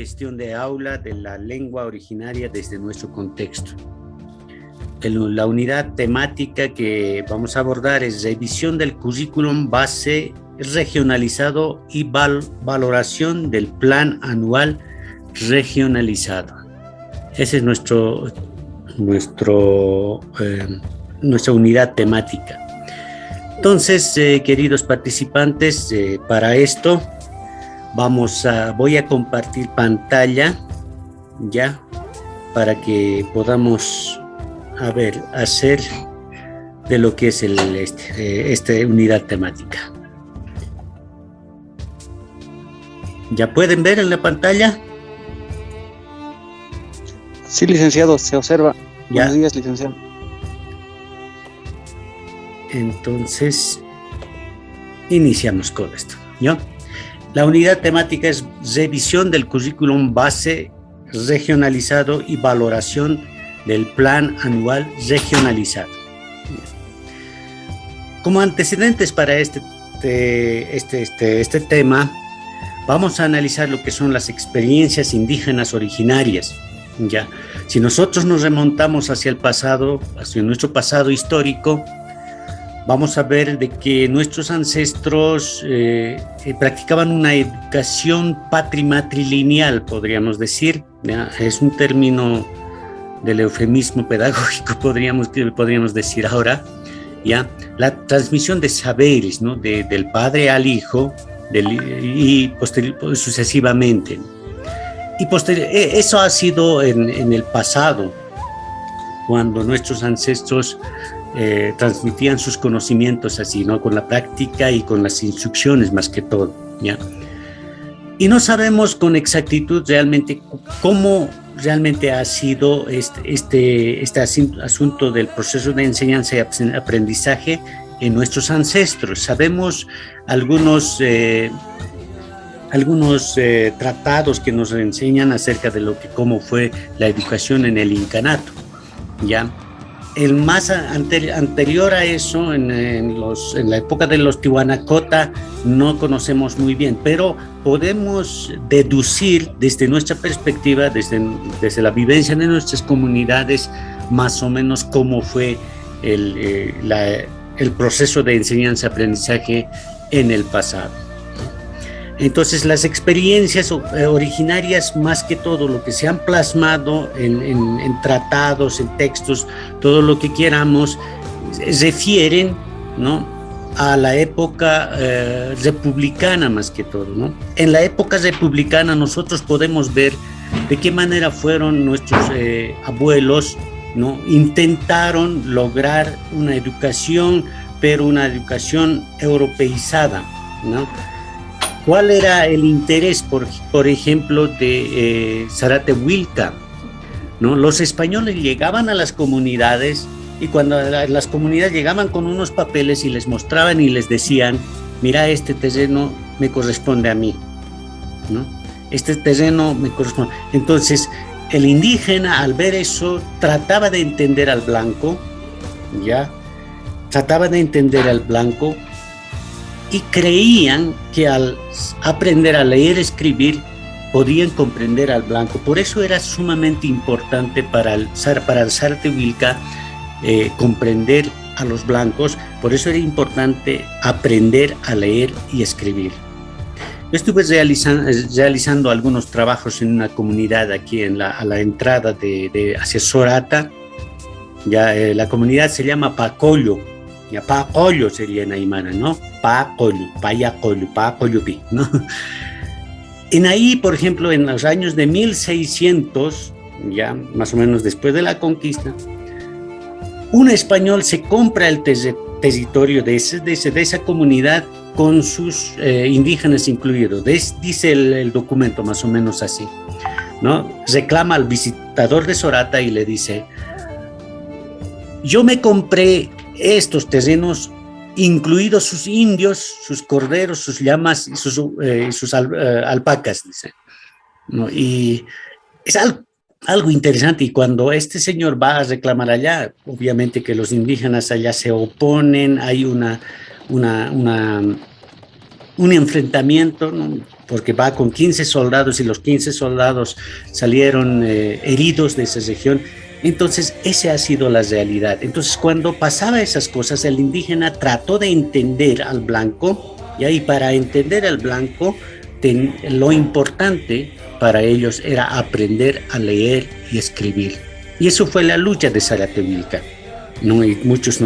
gestión de aula de la lengua originaria desde nuestro contexto. La unidad temática que vamos a abordar es revisión del currículum base regionalizado y valoración del plan anual regionalizado. Esa es nuestra unidad temática. Entonces, queridos participantes, para esto voy a compartir pantalla ya para que podamos hacer de lo que es esta unidad temática. ¿Ya pueden ver en la pantalla? Sí, licenciado, se observa. Ya. Buenos días, licenciado. Entonces, iniciamos con esto, ¿ya? La unidad temática es revisión del currículum base regionalizado y valoración del plan anual regionalizado. Como antecedentes para este tema, vamos a analizar lo que son las experiencias indígenas originarias. Ya, si nosotros nos remontamos hacia el pasado, hacia nuestro pasado histórico, vamos a ver de que nuestros ancestros practicaban una educación patrimatrilineal, podríamos decir, ¿ya? Es un término del eufemismo pedagógico, podríamos decir ahora, ¿ya? La transmisión de saberes, ¿no? Del padre al hijo y sucesivamente. Y eso ha sido en el pasado, cuando nuestros ancestros transmitían sus conocimientos así, ¿no? Con la práctica y con las instrucciones más que todo, ¿ya? Y no sabemos con exactitud realmente cómo realmente ha sido este asunto del proceso de enseñanza y aprendizaje en nuestros ancestros. Sabemos algunos tratados que nos enseñan acerca de cómo fue la educación en el incanato, ¿ya? El más anterior a eso, en la época de los Tiwanacotta, no conocemos muy bien, pero podemos deducir desde nuestra perspectiva, desde la vivencia de nuestras comunidades, más o menos cómo fue el proceso de enseñanza-aprendizaje en el pasado. Entonces, las experiencias originarias, más que todo lo que se han plasmado en tratados, en textos, todo lo que queramos, refieren, ¿no?, a la época republicana más que todo, ¿no? En la época republicana nosotros podemos ver de qué manera fueron nuestros abuelos, ¿no? Intentaron lograr una educación, pero una educación europeizada, ¿no? ¿Cuál era el interés, por ejemplo, de Zárate Huilca, ¿no? Los españoles llegaban a las comunidades y cuando las comunidades llegaban con unos papeles y les mostraban y les decían, mira, este terreno me corresponde a mí, ¿no? Este terreno me corresponde. Entonces, el indígena, al ver eso, trataba de entender al blanco, ¿ya? Trataba de entender al blanco, y creían que al aprender a leer y escribir podían comprender al blanco. Por eso era sumamente importante para Zárate Huilca comprender a los blancos. Por eso era importante aprender a leer y escribir. Yo estuve realizando algunos trabajos en una comunidad aquí a la entrada hacia Sorata. Ya, la comunidad se llama Pacollo. Ya, Pacollo sería en aymara, ¿no? Pacollo, Payacollo, Pacollopi, ¿no? En ahí, por ejemplo, en los años de 1600, ya más o menos después de la conquista, un español se compra el territorio de esa comunidad con sus indígenas incluidos. Dice el documento más o menos así, ¿no? Reclama al visitador de Sorata y le dice, yo me compré estos terrenos, incluidos sus indios, sus corderos, sus llamas y sus alpacas, dice, ¿no? Y es algo interesante, y cuando este señor va a reclamar allá, obviamente que los indígenas allá se oponen, hay un enfrentamiento, ¿no? porque va con 15 soldados y los 15 soldados salieron heridos de esa región. Entonces, esa ha sido la realidad. Entonces, cuando pasaba esas cosas, el indígena trató de entender al blanco, y para entender al blanco, lo importante para ellos era aprender a leer y escribir. Y eso fue la lucha de Saratevilca, ¿no? Y muchos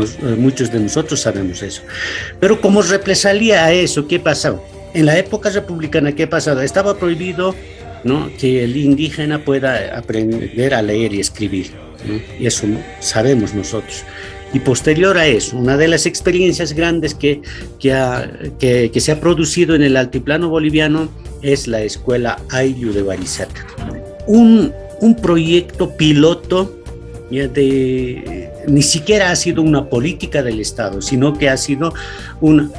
de nosotros sabemos eso. Pero como represalia a eso, ¿qué pasó? En la época republicana, ¿qué pasaba? Estaba prohibido, ¿no?, que el indígena pueda aprender a leer y escribir, ¿no? Y eso sabemos nosotros. Y posterior a eso, una de las experiencias grandes que se ha producido en el altiplano boliviano es la escuela Ayllu de Barizata. Un proyecto piloto, ni siquiera ha sido una política del Estado, sino que ha sido un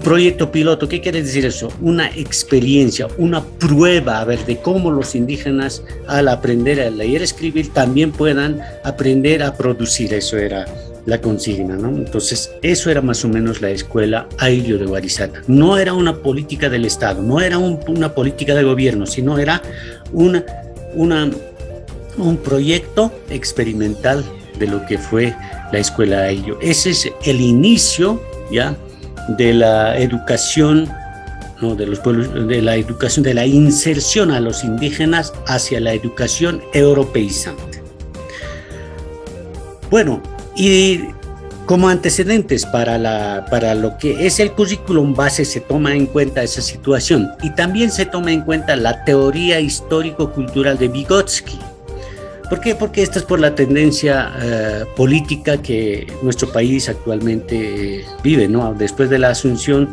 proyecto piloto. ¿Qué quiere decir eso? Una experiencia, una prueba, a ver, de cómo los indígenas, al aprender a leer y escribir, también puedan aprender a producir. Eso era la consigna, ¿no? Entonces, eso era más o menos la escuela Ayllu de Barizata. No era una política del Estado, no era una política de gobierno, sino era un proyecto experimental de lo que fue la escuela Ayllu. Ese es el inicio, ¿ya?, de la educación, ¿no?, de los pueblos, de la educación, de la inserción a los indígenas hacia la educación europeizante. Bueno, y como antecedentes para lo que es el currículum base, se toma en cuenta esa situación, y también se toma en cuenta la teoría histórico-cultural de Vygotsky. ¿Por qué? Porque esta es por la tendencia política que nuestro país actualmente vive, ¿no? Después de la asunción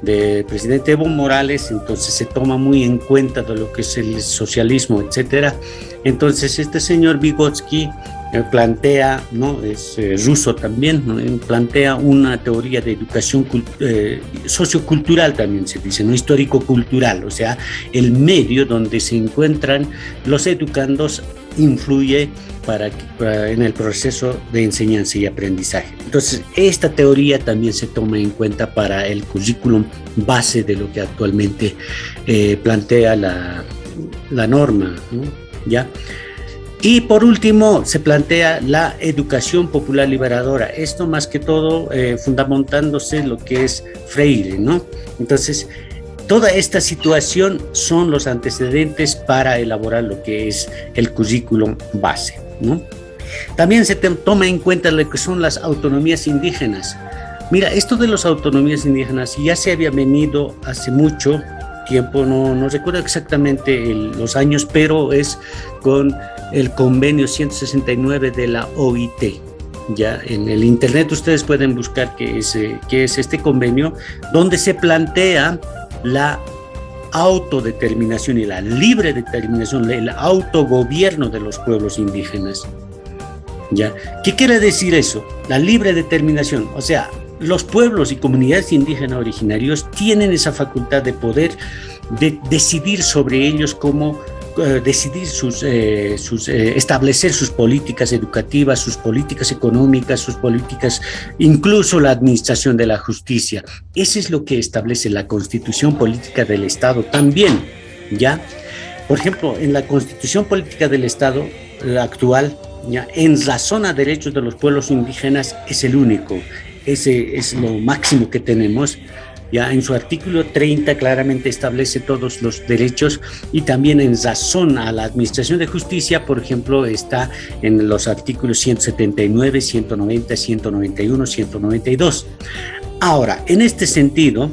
del presidente Evo Morales, entonces se toma muy en cuenta de lo que es el socialismo, etcétera. Entonces este señor Vygotsky plantea, ¿no?, es ruso también, ¿no?, plantea una teoría de educación sociocultural, también se dice, ¿no?, histórico-cultural, o sea, el medio donde se encuentran los educandos influye en el proceso de enseñanza y aprendizaje. Entonces, esta teoría también se toma en cuenta para el currículum base de lo que actualmente plantea la norma, ¿no? ¿Ya? Y por último, se plantea la educación popular liberadora. Esto más que todo fundamentándose en lo que es Freire, ¿no? Entonces, toda esta situación son los antecedentes para elaborar lo que es el currículum base, ¿no? También se toma en cuenta lo que son las autonomías indígenas. Mira, esto de las autonomías indígenas ya se había venido hace mucho tiempo, no recuerdo exactamente los años, pero es con el convenio 169 de la OIT. Ya en el internet ustedes pueden buscar qué es este convenio, donde se plantea la autodeterminación y la libre determinación, el autogobierno de los pueblos indígenas. ¿Ya? ¿Qué quiere decir eso? La libre determinación, o sea, los pueblos y comunidades indígenas originarios tienen esa facultad de poder decidir sobre ellos cómo decidir establecer sus políticas educativas, sus políticas económicas, sus políticas, incluso la administración de la justicia. Eso es lo que establece la Constitución Política del Estado también, ¿ya? Por ejemplo, en la Constitución Política del Estado actual, ¿ya?, en razón a derechos de los pueblos indígenas es el único, ese es lo máximo que tenemos. Ya en su artículo 30 claramente establece todos los derechos, y también en razón a la administración de justicia, por ejemplo, está en los artículos 179, 190, 191, 192. Ahora, en este sentido,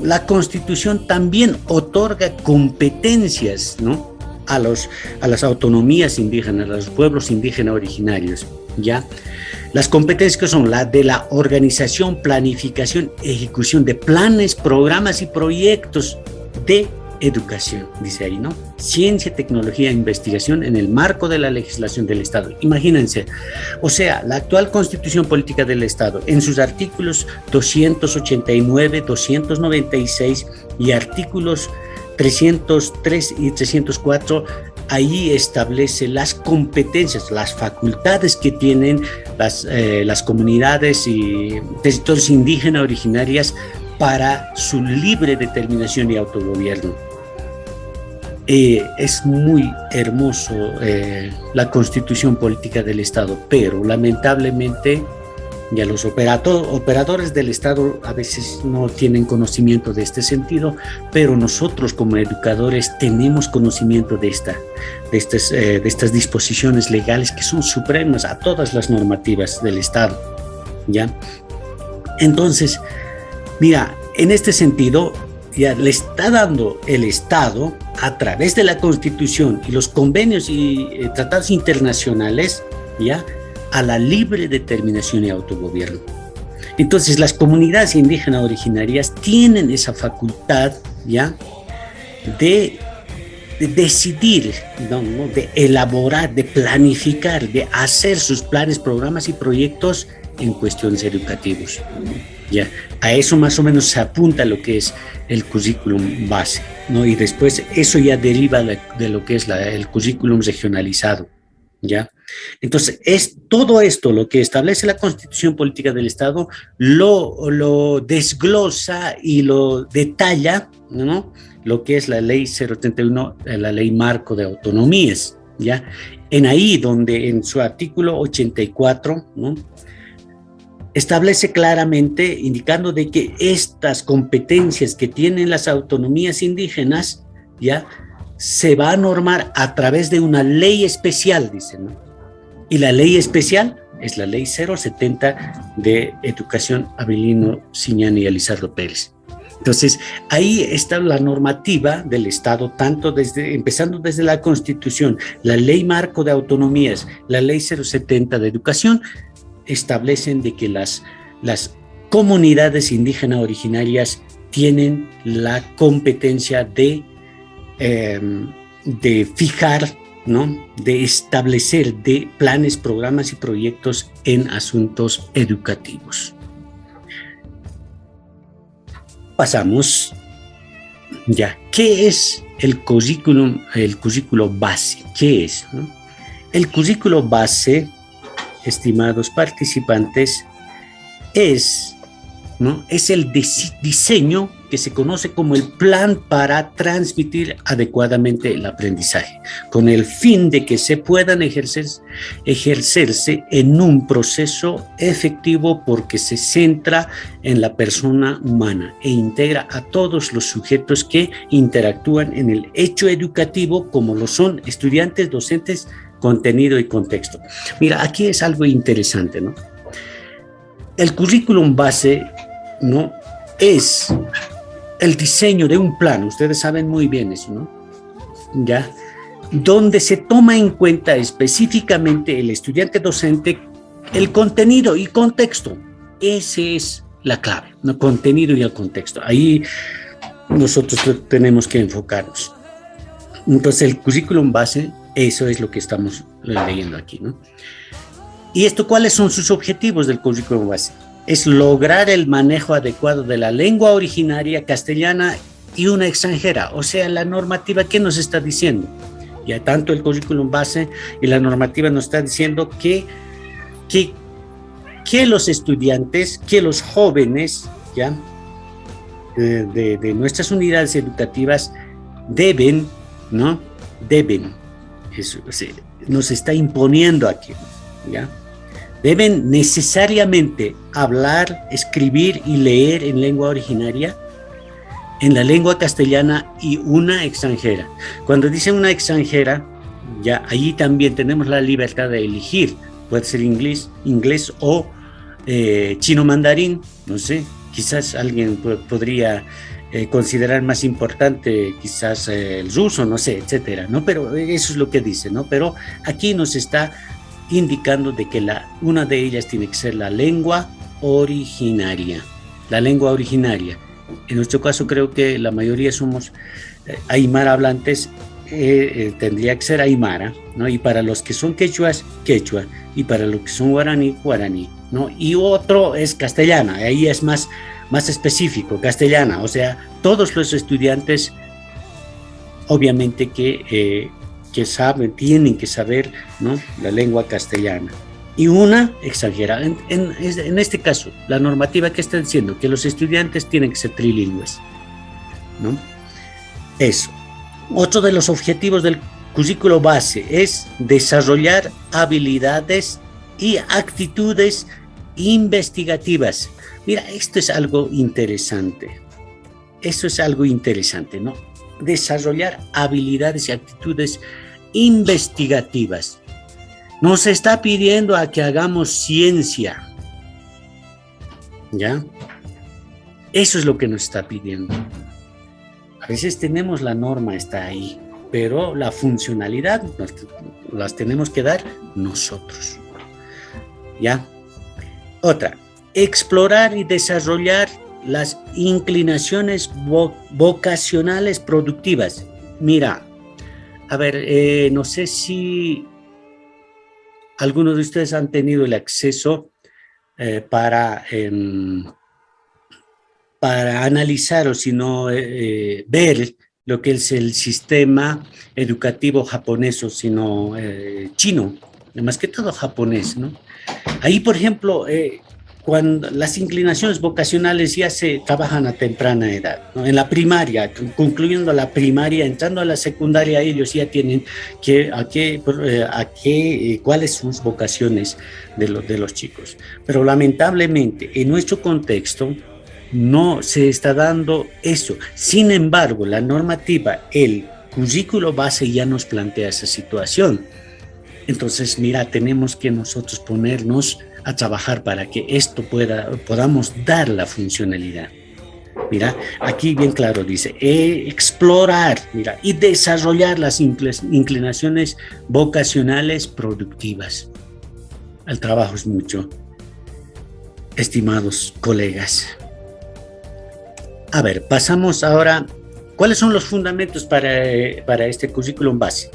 la Constitución también otorga competencias, ¿no?, a las autonomías indígenas, a los pueblos indígenas originarios, ¿ya? Las competencias que son la de la organización, planificación, ejecución de planes, programas y proyectos de educación, dice ahí, ¿no? Ciencia, tecnología e investigación en el marco de la legislación del Estado. Imagínense, o sea, la actual Constitución Política del Estado, en sus artículos 289, 296 y artículos 303 y 304, ahí establece las competencias, las facultades que tienen las comunidades y territorios indígenas originarias para su libre determinación y autogobierno. Es muy hermoso la constitución política del Estado, pero lamentablemente ya los operadores del Estado a veces no tienen conocimiento de este sentido, pero nosotros como educadores tenemos conocimiento de estas disposiciones legales que son supremas a todas las normativas del Estado, ¿ya? Entonces, mira, en este sentido, ya le está dando el Estado, a través de la Constitución y los convenios y tratados internacionales, ya, a la libre determinación y autogobierno. Entonces, las comunidades indígenas originarias tienen esa facultad, ya, de decidir, ¿no? De elaborar, de planificar, de hacer sus planes, programas y proyectos en cuestiones educativas. Ya, a eso más o menos se apunta lo que es el currículum base, ¿no? Y después eso ya deriva de lo que es el currículum regionalizado, ¿ya? Entonces, es todo esto lo que establece la Constitución Política del Estado, lo desglosa y lo detalla, ¿no? Lo que es la Ley 031, la Ley Marco de Autonomías, ¿ya? En ahí donde en su artículo 84, ¿no?, establece claramente, indicando de que estas competencias que tienen las autonomías indígenas, ya, se va a normar a través de una ley especial, dice, ¿no? Y la ley especial es la Ley 070 de Educación Avelino Ciñani y Elizardo Pérez. Entonces, ahí está la normativa del Estado, tanto empezando desde la Constitución, la Ley Marco de Autonomías, la Ley 070 de Educación, establecen de que las comunidades indígenas originarias tienen la competencia de fijar, ¿no?, de establecer de planes, programas y proyectos en asuntos educativos. Pasamos ya. ¿Qué es el currículum base? ¿Qué es, no? El currículo base, estimados participantes, es el diseño que se conoce como el plan para transmitir adecuadamente el aprendizaje, con el fin de que se puedan ejercerse en un proceso efectivo porque se centra en la persona humana e integra a todos los sujetos que interactúan en el hecho educativo, como lo son estudiantes, docentes, contenido y contexto. Mira, aquí es algo interesante, ¿no? El currículum base, ¿no?, es el diseño de un plan, ustedes saben muy bien eso, ¿no? ¿Ya? Donde se toma en cuenta específicamente el estudiante docente, el contenido y contexto. Esa es la clave, ¿no? Contenido y el contexto. Ahí nosotros tenemos que enfocarnos. Entonces, el currículum base, eso es lo que estamos leyendo aquí, ¿no? ¿Y esto cuáles son sus objetivos del currículum base? Es lograr el manejo adecuado de la lengua originaria castellana y una extranjera. O sea, la normativa, ¿qué nos está diciendo? Ya tanto el currículum base y la normativa nos está diciendo que los estudiantes, que los jóvenes, ¿ya?, de nuestras unidades educativas deben, ¿no? Deben, eso, nos está imponiendo aquí, ¿ya? Deben necesariamente hablar, escribir y leer en lengua originaria, en la lengua castellana y una extranjera. Cuando dicen una extranjera, ya allí también tenemos la libertad de elegir. Puede ser inglés o chino mandarín, no sé. Quizás alguien podría considerar más importante quizás el ruso, no sé, etcétera, ¿no? Pero eso es lo que dice, ¿no? Pero aquí nos está indicando de que una de ellas tiene que ser la lengua originaria. La lengua originaria. En nuestro caso creo que la mayoría somos aymara hablantes, tendría que ser aymara, ¿no? Y para los que son quechuas, quechua, y para los que son guaraní, guaraní, ¿no? Y otro es castellana, ahí es más específico, castellana, o sea, todos los estudiantes obviamente que saben, tienen que saber, ¿no?, la lengua castellana. Y una extranjera. En este caso, la normativa que está diciendo que los estudiantes tienen que ser trilingües, ¿no? Eso. Otro de los objetivos del currículo base es desarrollar habilidades y actitudes investigativas. Mira, esto es algo interesante. Eso es algo interesante, ¿no? Desarrollar habilidades y actitudes investigativas. Nos está pidiendo a que hagamos ciencia, ¿ya? Eso es lo que nos está pidiendo. A veces tenemos la norma, está ahí, pero la funcionalidad las tenemos que dar nosotros, ¿ya? Otra, explorar y desarrollar las inclinaciones vocacionales productivas. Mira, a ver, no sé si algunos de ustedes han tenido el acceso para analizar o si no ver lo que es el sistema educativo japonés o si no chino, más que todo japonés, ¿no? Ahí, por ejemplo, cuando las inclinaciones vocacionales ya se trabajan a temprana edad, ¿no? En la primaria, concluyendo la primaria, entrando a la secundaria, ellos ya tienen cuáles son sus vocaciones de los chicos. Pero lamentablemente, en nuestro contexto, no se está dando eso. Sin embargo, la normativa, el currículo base ya nos plantea esa situación. Entonces, mira, tenemos que nosotros ponernos a trabajar para que esto podamos dar la funcionalidad. Mira, aquí bien claro dice, explorar, mira, y desarrollar las inclinaciones vocacionales productivas. El trabajo es mucho, estimados colegas. A ver, pasamos ahora, ¿cuáles son los fundamentos para este currículum base?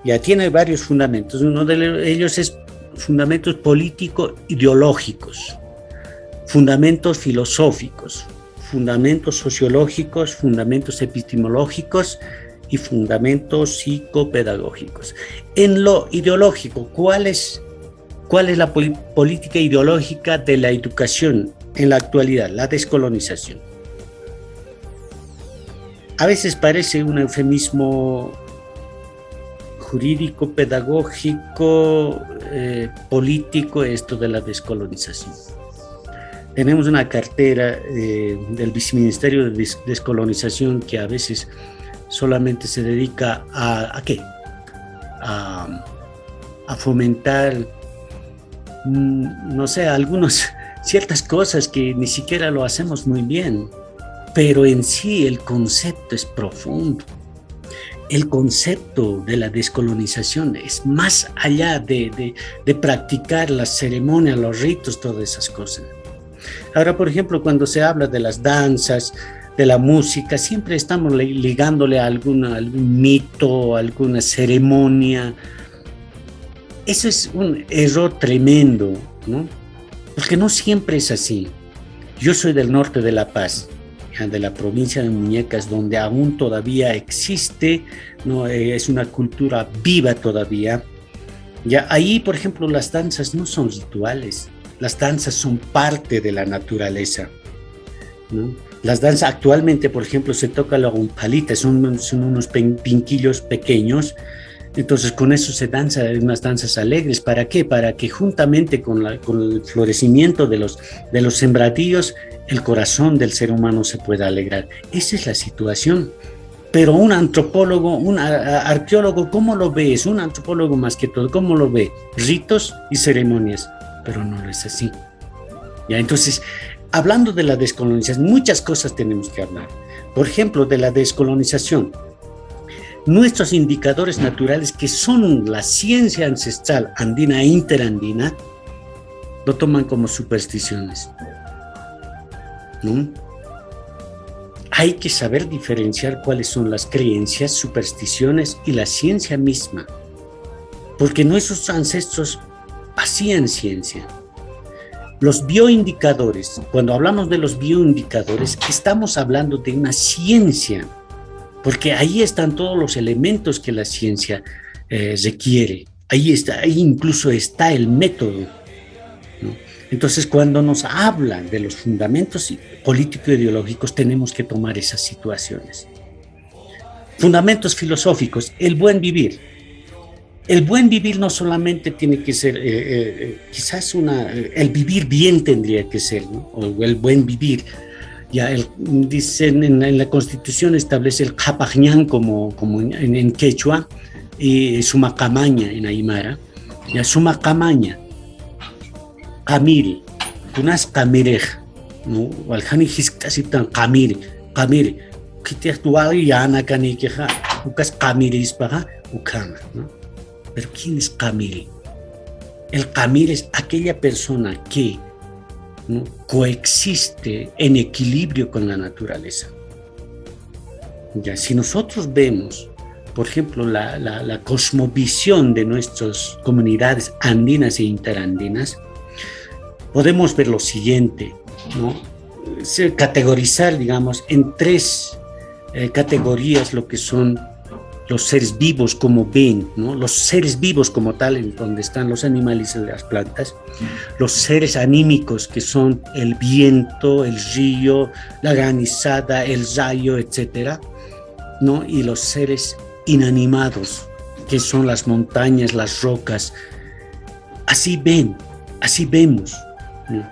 Ya tiene varios fundamentos, uno de ellos es fundamentos político-ideológicos, fundamentos filosóficos, fundamentos sociológicos, fundamentos epistemológicos y fundamentos psicopedagógicos. En lo ideológico, ¿cuál es la política ideológica de la educación en la actualidad? La descolonización. A veces parece un eufemismo jurídico, pedagógico, político, esto de la descolonización. Tenemos una cartera del Viceministerio de Descolonización que a veces solamente se dedica ¿a qué? A fomentar, no sé, ciertas cosas que ni siquiera lo hacemos muy bien, pero en sí el concepto es profundo. El concepto de la descolonización es más allá de practicar las ceremonias, los ritos, todas esas cosas. Ahora, por ejemplo, cuando se habla de las danzas, de la música, siempre estamos ligándole a algún mito, alguna ceremonia. Eso es un error tremendo, ¿no? Porque no siempre es así. Yo soy del norte de La Paz, de la provincia de Muñecas, donde aún todavía existe, ¿no? Es una cultura viva todavía. Ya ahí, por ejemplo, las danzas no son rituales, las danzas son parte de la naturaleza, ¿no? Las danzas actualmente, por ejemplo, se toca la gumpalita, son unos pinquillos pequeños. Entonces con eso se danza unas danzas alegres. ¿Para qué? Para que juntamente con el florecimiento de los sembradíos, el corazón del ser humano se pueda alegrar. Esa es la situación. Pero un antropólogo, un arqueólogo, ¿cómo lo ve? Es un antropólogo más que todo, ¿cómo lo ve? Ritos y ceremonias, pero no es así. ¿Ya? Entonces, hablando de la descolonización, muchas cosas tenemos que hablar. Por ejemplo, de la descolonización. Nuestros indicadores naturales, que son la ciencia ancestral andina e interandina, lo toman como supersticiones, ¿no? Hay que saber diferenciar cuáles son las creencias, supersticiones y la ciencia misma, porque nuestros ancestros hacían ciencia. Los bioindicadores, cuando hablamos de los bioindicadores, estamos hablando de una ciencia, porque ahí están todos los elementos que la ciencia requiere. Ahí incluso está el método, ¿no? Entonces, cuando nos hablan de los fundamentos político-ideológicos, tenemos que tomar esas situaciones. fundamentos filosóficos, el buen vivir. El buen vivir no solamente tiene que ser, quizás el vivir bien tendría que ser, ¿no? O el buen vivir. Ya dicen en la Constitución establece el Capajñán como en quechua y Sumacamaña en Aymara. Ya Sumacamaña, Camiri, Tunas Camirej, ¿no? Waljani Hiscasitan Camiri, Kitiatuari Yana Canikeja, Ucas Camiris para Ucana, ¿no? Pero ¿quién es Camiri? El Camiri es aquella persona que, ¿no?, coexiste en equilibrio con la naturaleza. Ya, si nosotros vemos, por ejemplo, la cosmovisión de nuestras comunidades andinas e interandinas, podemos ver lo siguiente, ¿no? Categorizar, digamos, en tres categorías lo que son los seres vivos como ven, ¿no? Los seres vivos como tal, en donde están los animales y las plantas, los seres anímicos que son el viento, el río, la granizada, el rayo, etcétera, ¿no? Y los seres inanimados, que son las montañas, las rocas. Así ven, así vemos, ¿no?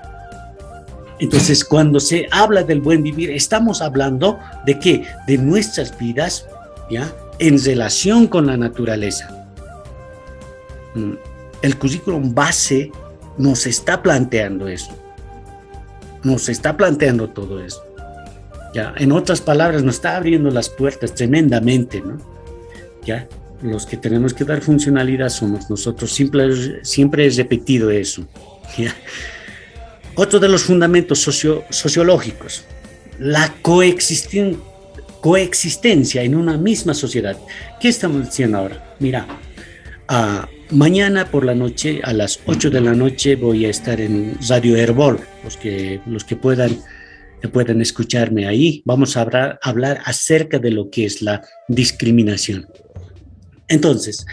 Entonces, cuando se habla del buen vivir, estamos hablando de ¿qué? De nuestras vidas, ¿ya?, en relación con la naturaleza. El currículum base nos está planteando eso, nos está planteando todo eso. Ya, en otras palabras, nos está abriendo las puertas tremendamente, ¿no? Ya, los que tenemos que dar funcionalidad somos nosotros. Siempre he repetido eso. ¿Ya? Otro de los fundamentos sociológicos, la coexistencia en una misma sociedad. ¿Qué estamos diciendo ahora? Mira, mañana por la noche, a las 8 de la noche, voy a estar en Radio Herbol. Los que puedan escucharme ahí, vamos a hablar acerca de lo que es la discriminación. Entonces,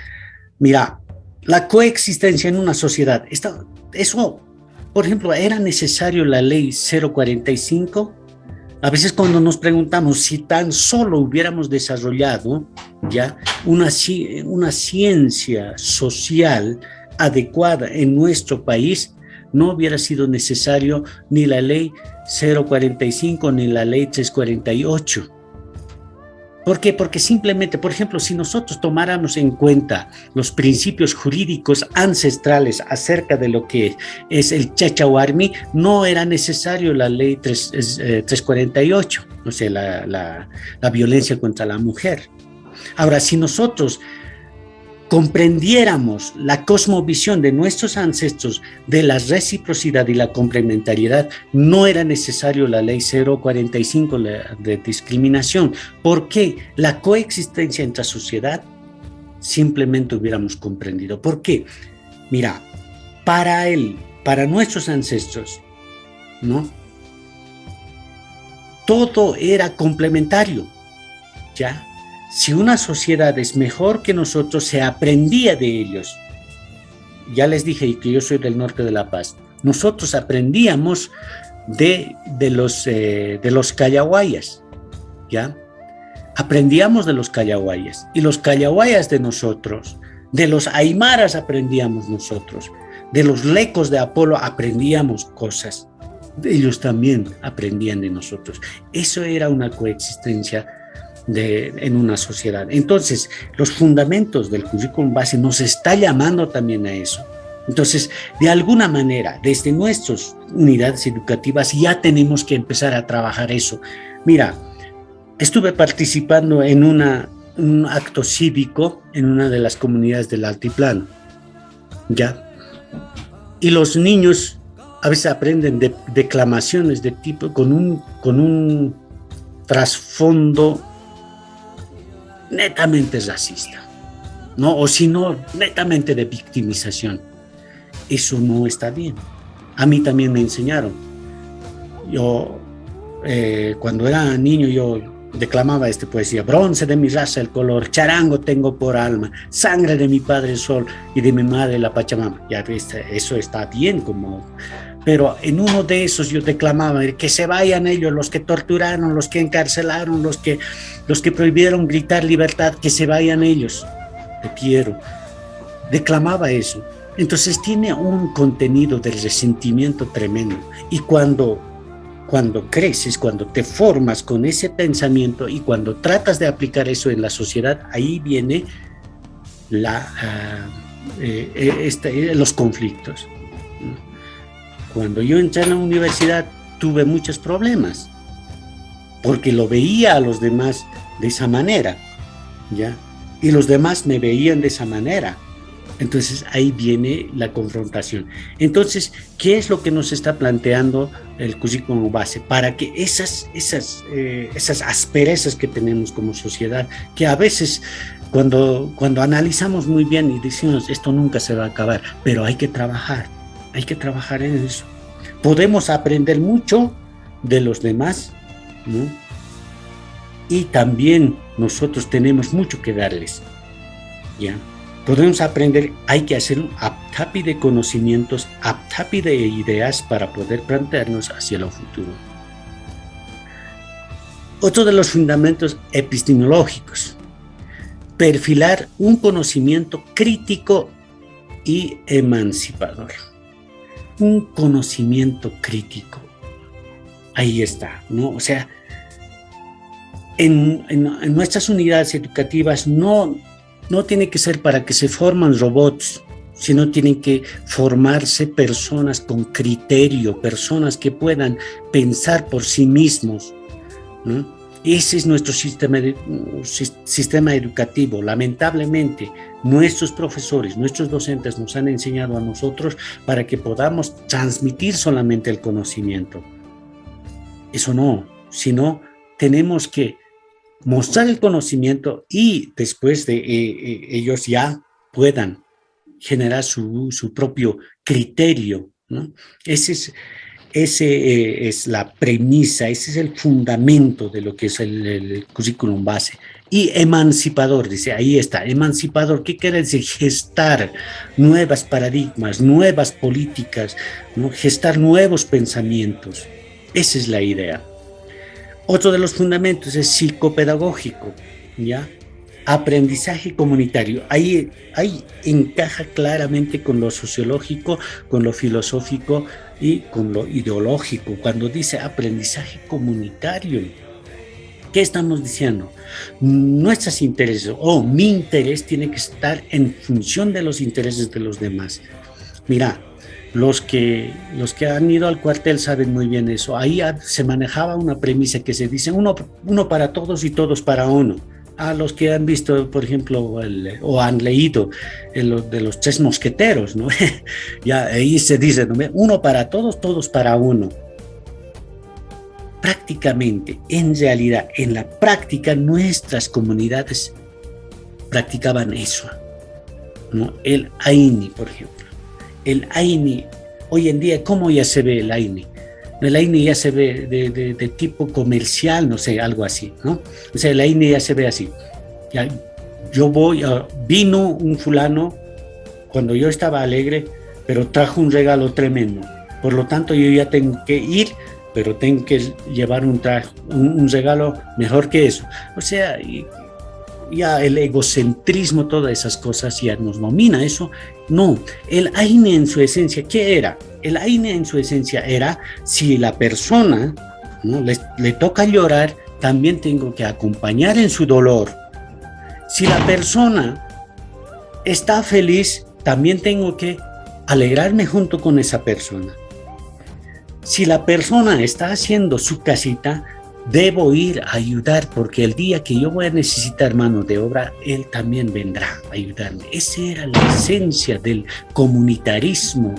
mira, la coexistencia en una sociedad, eso, por ejemplo, ¿era necesario la ley 045? A veces cuando nos preguntamos si tan solo hubiéramos desarrollado ya una ciencia social adecuada en nuestro país, no hubiera sido necesario ni la ley 045 ni la ley 348. ¿Por qué? Porque simplemente, por ejemplo, si nosotros tomáramos en cuenta los principios jurídicos ancestrales acerca de lo que es el chachahuarmi, no era necesario la ley 348, o sea, la violencia contra la mujer. Ahora, si nosotros comprendiéramos la cosmovisión de nuestros ancestros de la reciprocidad y la complementariedad, no era necesario la ley 045 de discriminación, porque la coexistencia entre la sociedad simplemente hubiéramos comprendido. ¿Por qué? Mira, para nuestros ancestros, ¿no?, todo era complementario, ¿ya? Si una sociedad es mejor que nosotros, se aprendía de ellos. Ya les dije que yo soy del norte de La Paz. Nosotros aprendíamos de los callahuayas, ¿ya? Aprendíamos de los callahuayas. Y los callahuayas de nosotros, de los aymaras aprendíamos nosotros. De los lecos de Apolo aprendíamos cosas. Ellos también aprendían de nosotros. Eso era una coexistencia en una sociedad. Entonces, los fundamentos del currículum base nos está llamando también a eso. Entonces, de alguna manera, desde nuestras unidades educativas ya tenemos que empezar a trabajar eso. Mira, estuve participando en un acto cívico en una de las comunidades del Altiplano, ¿ya? Y los niños a veces aprenden declamaciones de tipo con un trasfondo netamente racista, ¿no? O si no, netamente de victimización. Eso no está bien. A mí también me enseñaron. Yo, cuando era niño, yo declamaba esta poesía: bronce de mi raza el color, charango tengo por alma, sangre de mi padre el sol y de mi madre la Pachamama. Ya eso está bien como pero en uno de esos yo declamaba que se vayan ellos, los que torturaron, los que encarcelaron, los que prohibieron gritar libertad, que se vayan ellos, de Piero. Declamaba eso. Entonces tiene un contenido de resentimiento tremendo. Y cuando creces, cuando te formas con ese pensamiento y cuando tratas de aplicar eso en la sociedad, ahí viene los conflictos. Cuando yo entré a la universidad tuve muchos problemas porque lo veía a los demás de esa manera, ¿ya? Y los demás me veían de esa manera. Entonces ahí viene la confrontación. Entonces, ¿qué es lo que nos está planteando el currículum base? Para que esas asperezas que tenemos como sociedad, que a veces cuando analizamos muy bien y decimos esto nunca se va a acabar, pero hay que trabajar en eso. Podemos aprender mucho de los demás, ¿no? Y también nosotros tenemos mucho que darles, ¿ya? Podemos aprender, hay que hacer un aptapi de conocimientos, aptapi de ideas para poder plantearnos hacia el futuro. Otro de los fundamentos epistemológicos, perfilar un conocimiento crítico y emancipador. Un conocimiento crítico. Ahí está, ¿no? O sea, en nuestras unidades educativas no tiene que ser para que se forman robots, sino tienen que formarse personas con criterio, personas que puedan pensar por sí mismos, ¿no? Ese es nuestro sistema educativo. Lamentablemente, nuestros profesores, nuestros docentes nos han enseñado a nosotros para que podamos transmitir solamente el conocimiento. Eso no, sino tenemos que mostrar el conocimiento y después de ellos ya puedan generar su propio criterio, ¿no? Ese es la premisa, ese es el fundamento de lo que es el currículum base. Y emancipador, dice, ahí está, emancipador, ¿qué quiere decir? Gestar nuevas paradigmas, nuevas políticas, ¿no? Gestar nuevos pensamientos. Esa es la idea. Otro de los fundamentos es psicopedagógico, ¿ya? Aprendizaje comunitario. Ahí encaja claramente con lo sociológico, con lo filosófico y con lo ideológico. Cuando dice aprendizaje comunitario, ¿qué estamos diciendo? Nuestros intereses o mi interés tiene que estar en función de los intereses de los demás. Mira, los que han ido al cuartel saben muy bien eso. Ahí se manejaba una premisa que se dice uno para todos y todos para uno. A los que han visto, por ejemplo, o han leído de los tres mosqueteros, ¿no? Ya ahí se dice, ¿no? Uno para todos, todos para uno. Prácticamente, en realidad, en la práctica, nuestras comunidades practicaban eso, ¿no? El AINI, por ejemplo. El AINI, hoy en día, ¿cómo ya se ve el AINI? El AINI ya se ve de tipo comercial, no sé, algo así, ¿no? O sea, el AINI ya se ve así. Ya, vino un fulano cuando yo estaba alegre, pero trajo un regalo tremendo. Por lo tanto, yo ya tengo que ir, pero tengo que llevar un regalo mejor que eso. O sea, ya el egocentrismo, todas esas cosas ya nos domina eso. No, el AINE en su esencia, ¿qué era? El AINE en su esencia era, si la persona, ¿no?, le toca llorar, también tengo que acompañar en su dolor. Si la persona está feliz, también tengo que alegrarme junto con esa persona. Si la persona está haciendo su casita, debo ir a ayudar, porque el día que yo voy a necesitar mano de obra, él también vendrá a ayudarme. Esa era la esencia del comunitarismo,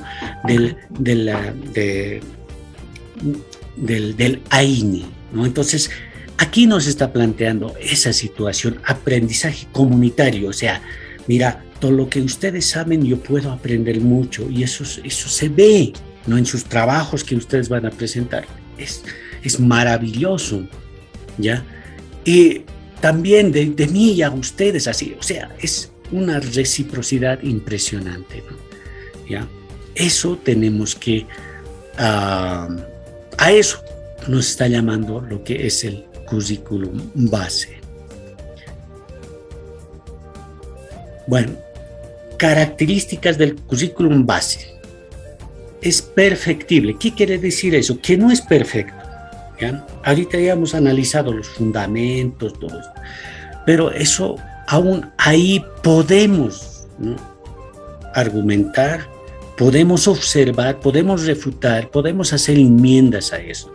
del AINI, ¿no? Entonces, aquí nos está planteando esa situación, aprendizaje comunitario. O sea, mira, todo lo que ustedes saben, yo puedo aprender mucho, y eso se ve, ¿no?, en sus trabajos que ustedes van a presentar. Es maravilloso, ¿ya? Y también de mí y a ustedes así, o sea, es una reciprocidad impresionante, ¿no? ¿Ya? Eso tenemos que a, a eso nos está llamando lo que es el currículum base. Bueno, características del currículum base. Es perfectible. ¿Qué quiere decir eso? Que no es perfecto. ¿Ya? Ahorita ya hemos analizado los fundamentos, todo esto. Pero eso, aún ahí podemos, ¿no?, argumentar, podemos observar, podemos refutar, podemos hacer enmiendas a eso,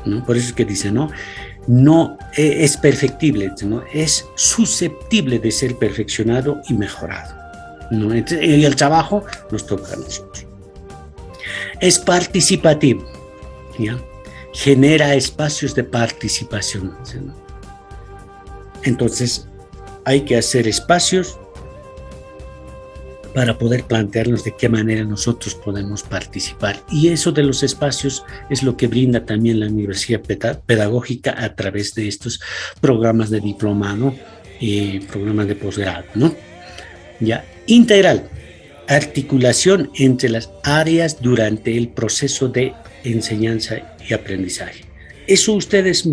¿no? Por eso es que dice, no es perfectible, ¿no? Es susceptible de ser perfeccionado y mejorado, ¿no? Entonces, y el trabajo nos toca a nosotros. Es participativo, ¿ya? Genera espacios de participación, ¿no? Entonces, hay que hacer espacios para poder plantearnos de qué manera nosotros podemos participar. Y eso de los espacios es lo que brinda también la Universidad Pedagógica a través de estos programas de diplomado y programas de posgrado, ¿no? Ya, integral, articulación entre las áreas durante el proceso de enseñanza y aprendizaje. Eso ustedes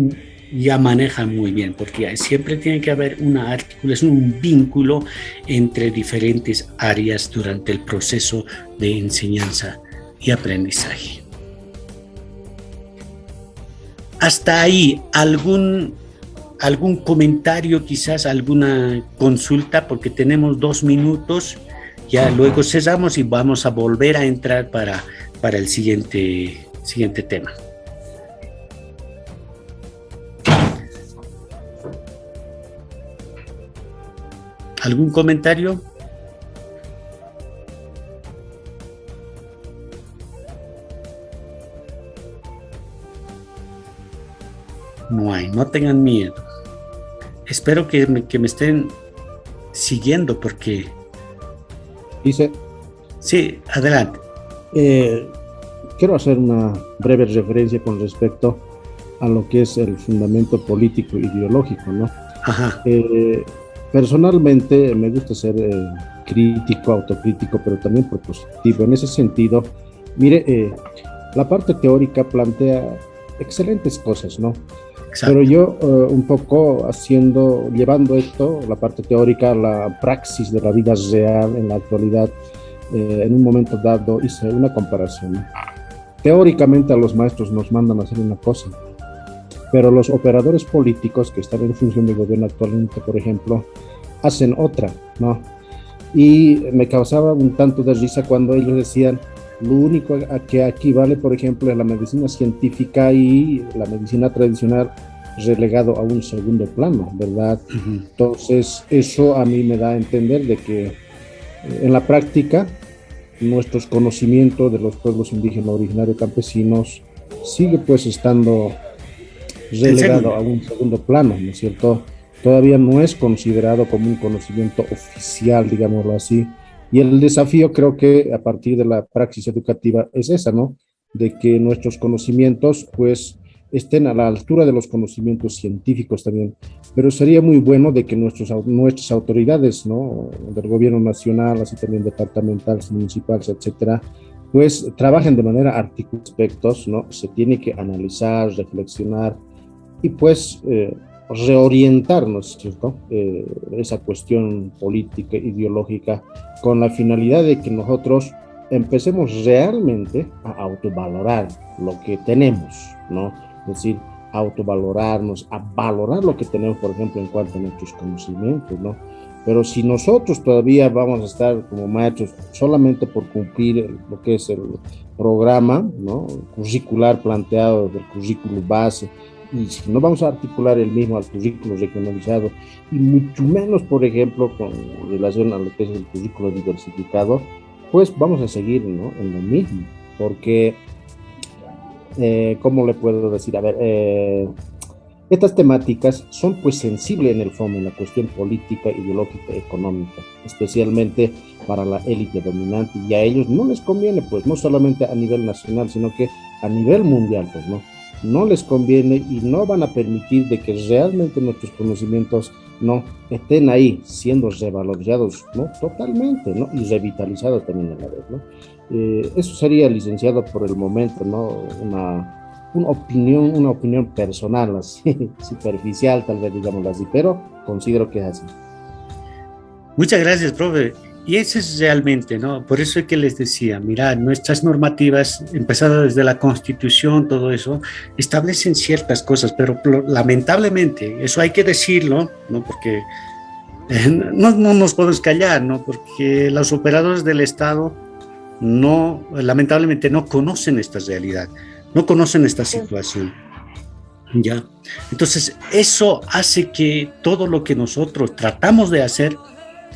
ya manejan muy bien, porque siempre tiene que haber una articulación, un vínculo entre diferentes áreas durante el proceso de enseñanza y aprendizaje. Hasta ahí, ¿algún comentario, quizás alguna consulta? Porque tenemos 2 minutos, ya luego cerramos y vamos a volver a entrar para el siguiente tema. ¿Algún comentario? No hay, no tengan miedo. Espero que me estén siguiendo porque... Dice, sí, adelante. quiero hacer una breve referencia con respecto a lo que es el fundamento político ideológico, ¿no? Ajá. Personalmente me gusta ser crítico, autocrítico, pero también propositivo. En ese sentido, mire, la parte teórica plantea excelentes cosas, ¿no? Exacto. Pero yo un poco llevando esto, la parte teórica, la praxis de la vida real en la actualidad, en un momento dado hice una comparación, ¿no? Teóricamente a los maestros nos mandan a hacer una cosa, pero los operadores políticos que están en función del gobierno actualmente, por ejemplo, hacen otra, ¿no? Y me causaba un tanto de risa cuando ellos decían, lo único que aquí vale, por ejemplo, es la medicina científica y la medicina tradicional relegado a un segundo plano, ¿verdad? Uh-huh. Entonces, eso a mí me da a entender de que en la práctica, nuestros conocimientos de los pueblos indígenas originarios campesinos sigue pues estando relegado a un segundo plano, ¿no es cierto? Todavía no es considerado como un conocimiento oficial, digámoslo así, y el desafío creo que a partir de la praxis educativa es esa, ¿no? De que nuestros conocimientos pues estén a la altura de los conocimientos científicos también, pero sería muy bueno de que nuestras autoridades, ¿no? Del gobierno nacional, así también departamentales, municipales, etcétera, pues trabajen de manera articulada aspectos, ¿no? Se tiene que analizar, reflexionar y pues reorientarnos, ¿cierto? Esa cuestión política, ideológica, con la finalidad de que nosotros empecemos realmente a autovalorar lo que tenemos, ¿no? Es decir, autovalorarnos, a valorar lo que tenemos, por ejemplo, en cuanto a nuestros conocimientos, ¿no? Pero si nosotros todavía vamos a estar como maestros solamente por cumplir lo que es el programa, ¿no? Curricular planteado del currículo base, y si no vamos a articular el mismo al currículo regionalizado, y mucho menos, por ejemplo, con relación a lo que es el currículo diversificado, pues vamos a seguir, ¿no? En lo mismo, porque, ¿cómo le puedo decir? A ver, estas temáticas son pues sensibles en el fondo, en la cuestión política, ideológica, económica, especialmente para la élite dominante, y a ellos no les conviene, pues no solamente a nivel nacional, sino que a nivel mundial, pues no les conviene y no van a permitir de que realmente nuestros conocimientos ¿no? Estén ahí siendo revalorizados, ¿no? Totalmente, ¿no? Y revitalizados también a la vez, ¿no? Eso sería, licenciado, por el momento, ¿no? Una opinión personal, así, superficial, tal vez, digámoslo así, pero considero que es así. Muchas gracias, profe. Y eso es realmente, ¿no? Por eso es que les decía, mira, nuestras normativas, empezando desde la Constitución, todo eso, establecen ciertas cosas, pero lamentablemente, eso hay que decirlo, ¿no? Porque no nos podemos callar, ¿no? Porque los operadores del Estado no, lamentablemente no conocen esta realidad, no conocen esta situación, ¿ya? Entonces, eso hace que todo lo que nosotros tratamos de hacer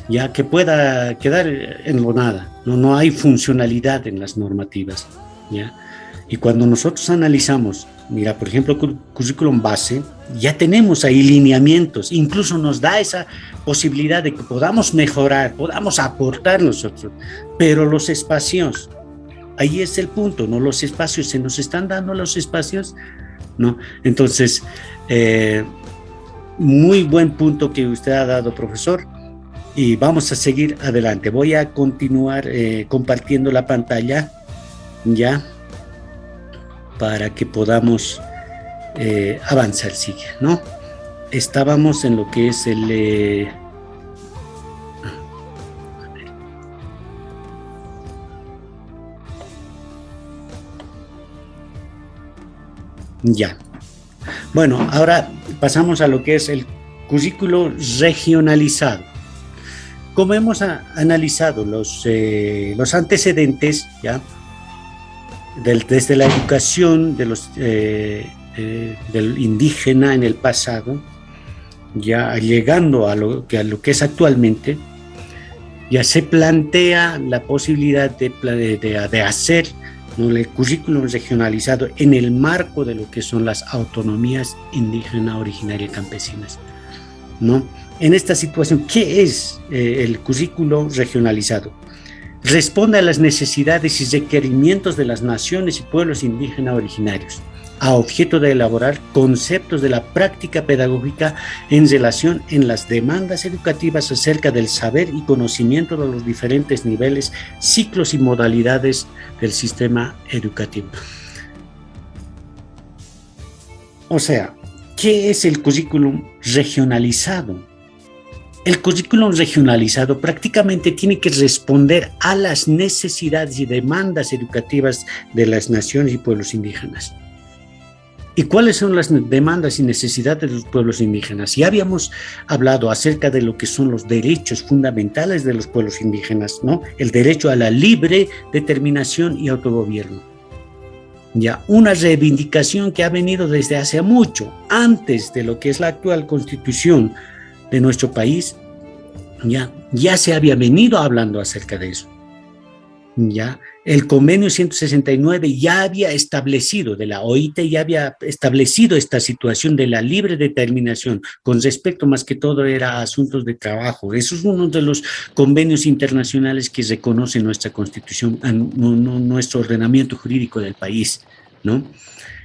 ya que pueda quedar en lo nada, no hay funcionalidad en las normativas, ¿ya? Y cuando nosotros analizamos, mira, por ejemplo, currículum base, ya tenemos ahí lineamientos, incluso nos da esa posibilidad de que podamos mejorar, podamos aportar nosotros, pero los espacios, ahí es el punto, ¿no? Los espacios, ¿se nos están dando los espacios? ¿No? Entonces, muy buen punto que usted ha dado, profesor. Y vamos a seguir adelante. Voy a continuar compartiendo la pantalla ya para que podamos avanzar, sigue, ¿no? Estábamos en lo que es el... ya. Bueno, ahora pasamos a lo que es el currículo regionalizado. Como hemos analizado los antecedentes, ¿ya? Desde la educación del indígena en el pasado, ya llegando a lo que es actualmente, ya se plantea la posibilidad de hacer, ¿no?, el currículum regionalizado en el marco de lo que son las autonomías indígena, originaria y campesinas, ¿no? En esta situación, ¿qué es el currículo regionalizado? Responde a las necesidades y requerimientos de las naciones y pueblos indígenas originarios, a objeto de elaborar conceptos de la práctica pedagógica en relación en las demandas educativas acerca del saber y conocimiento de los diferentes niveles, ciclos y modalidades del sistema educativo. O sea, ¿qué es el currículum regionalizado? El currículum regionalizado prácticamente tiene que responder a las necesidades y demandas educativas de las naciones y pueblos indígenas. ¿Y cuáles son las demandas y necesidades de los pueblos indígenas? Ya habíamos hablado acerca de lo que son los derechos fundamentales de los pueblos indígenas, ¿no? El derecho a la libre determinación y autogobierno. Ya, una reivindicación que ha venido desde hace mucho, antes de lo que es la actual constitución de nuestro país, ya se había venido hablando acerca de eso. Ya, el convenio 169 ya había establecido, de la OIT ya había establecido esta situación de la libre determinación con respecto más que todo era a asuntos de trabajo. Eso es uno de los convenios internacionales que reconoce nuestra constitución, nuestro ordenamiento jurídico del país, ¿no?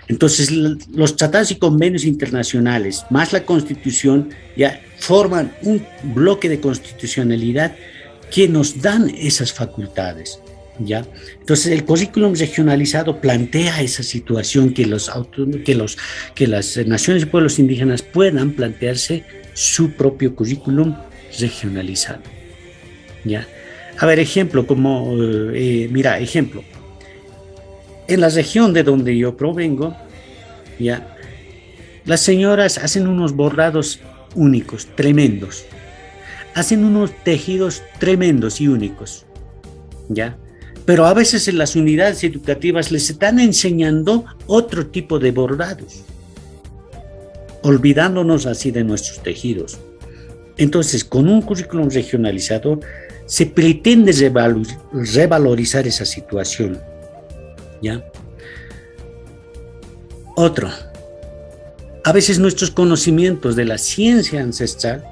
Entonces, los tratados y convenios internacionales, más la Constitución, ya forman un bloque de constitucionalidad que nos dan esas facultades, ¿ya? Entonces, el currículum regionalizado plantea esa situación que las naciones y pueblos indígenas puedan plantearse su propio currículum regionalizado, ¿ya? A ver, ejemplo, ejemplo. En la región de donde yo provengo, ya, las señoras hacen unos bordados únicos, tremendos. Hacen unos tejidos tremendos y únicos, ¿ya? Pero a veces en las unidades educativas les están enseñando otro tipo de bordados, olvidándonos así de nuestros tejidos. Entonces, con un currículum regionalizado se pretende revalorizar esa situación, ¿ya? Otro, a veces nuestros conocimientos de la ciencia ancestral